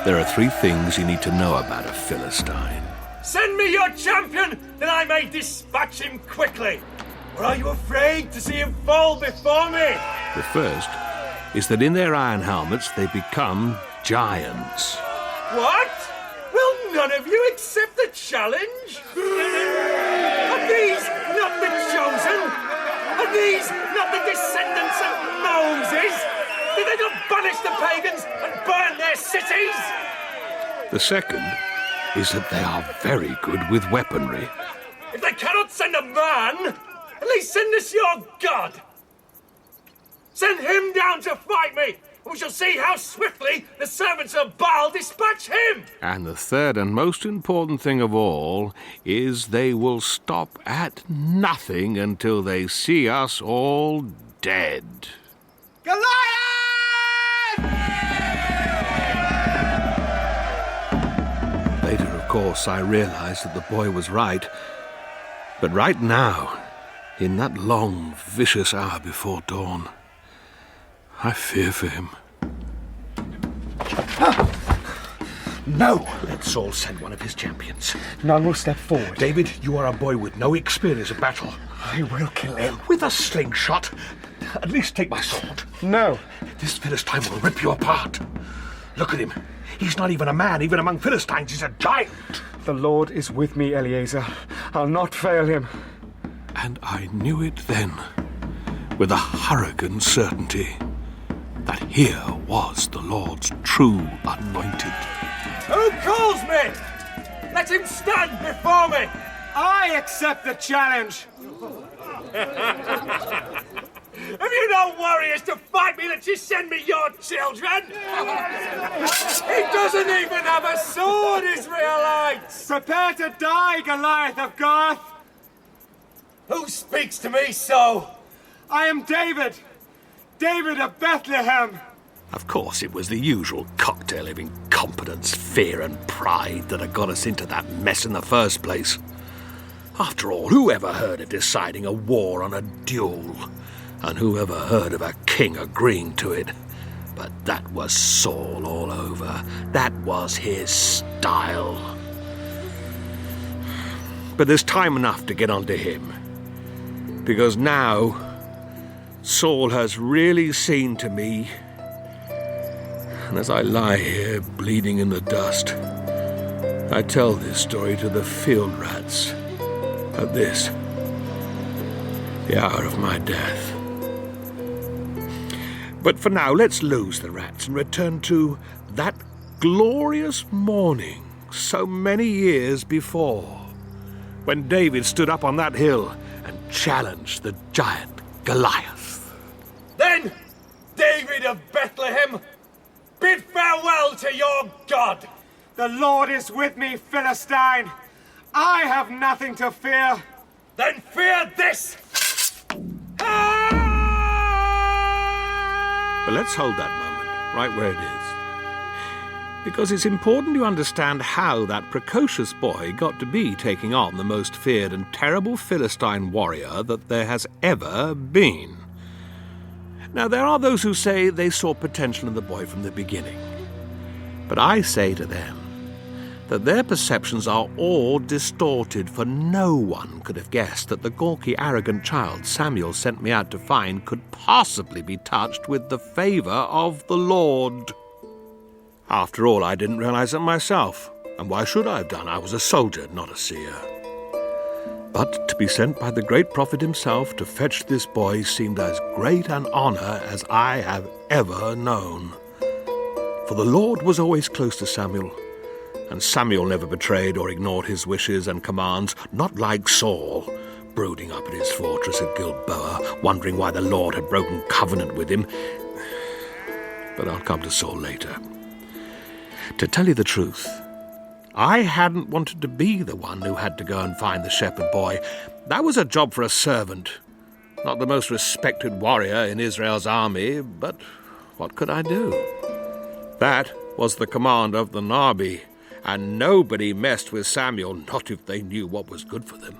There are 3 things you need to know about a Philistine. Send me your champion, that I may dispatch him quickly. Or are you afraid to see him fall before me? The first is that in their iron helmets they become giants. What? Will none of you accept the challenge? Are these not the chosen? Are these not the descendants of Moses? Did they not banish the pagans and burn their cities? The second is that they are very good with weaponry. If they cannot send a man, at least send us your god. Send him down to fight me, and we shall see how swiftly the servants of Baal dispatch him. And the third and most important thing of all is they will stop at nothing until they see us all dead. Goliath! Later, of course, I realized that the boy was right. But right now, in that long, vicious hour before dawn, I fear for him. No! Let Saul send one of his champions. None will step forward. David, you are a boy with no experience of battle. I will kill him. With a slingshot? At least take my sword. No. This Philistine will rip you apart. Look at him. He's not even a man. Even among Philistines, he's a giant. The Lord is with me, Eliezer. I'll not fail him. And I knew it then, with a hurricane certainty, that here was the Lord's true anointed. Who calls me? Let him stand before me. I accept the challenge. Have you no warriors to fight me that you send me your children? He doesn't even have a sword, Israelites! Prepare to die, Goliath of Gath! Who speaks to me so? I am David. David of Bethlehem. Of course, it was the usual cocktail of incompetence, fear and pride that had got us into that mess in the first place. After all, who ever heard of deciding a war on a duel? And who ever heard of a king agreeing to it? But that was Saul all over. That was his style. But there's time enough to get on to him. Because now, Saul has really seen to me. And as I lie here, bleeding in the dust, I tell this story to the field rats. At this, the hour of my death. But for now, let's lose the rats and return to that glorious morning so many years before, when David stood up on that hill and challenged the giant Goliath. Then, David of Bethlehem, bid farewell to your God. The Lord is with me, Philistine. I have nothing to fear. Then fear this! But let's hold that moment right where it is. Because it's important you understand how that precocious boy got to be taking on the most feared and terrible Philistine warrior that there has ever been. Now, there are those who say they saw potential in the boy from the beginning. But I say to them that their perceptions are all distorted, for no one could have guessed that the gawky, arrogant child Samuel sent me out to find could possibly be touched with the favour of the Lord. After all, I didn't realise it myself, and why should I have done? I was a soldier, not a seer. But to be sent by the great prophet himself to fetch this boy seemed as great an honour as I have ever known. For the Lord was always close to Samuel, and Samuel never betrayed or ignored his wishes and commands, not like Saul, brooding up at his fortress at Gilboa, wondering why the Lord had broken covenant with him. But I'll come to Saul later. To tell you the truth, I hadn't wanted to be the one who had to go and find the shepherd boy. That was a job for a servant, not the most respected warrior in Israel's army, but what could I do? That was the command of the Nabi, and nobody messed with Samuel, not if they knew what was good for them.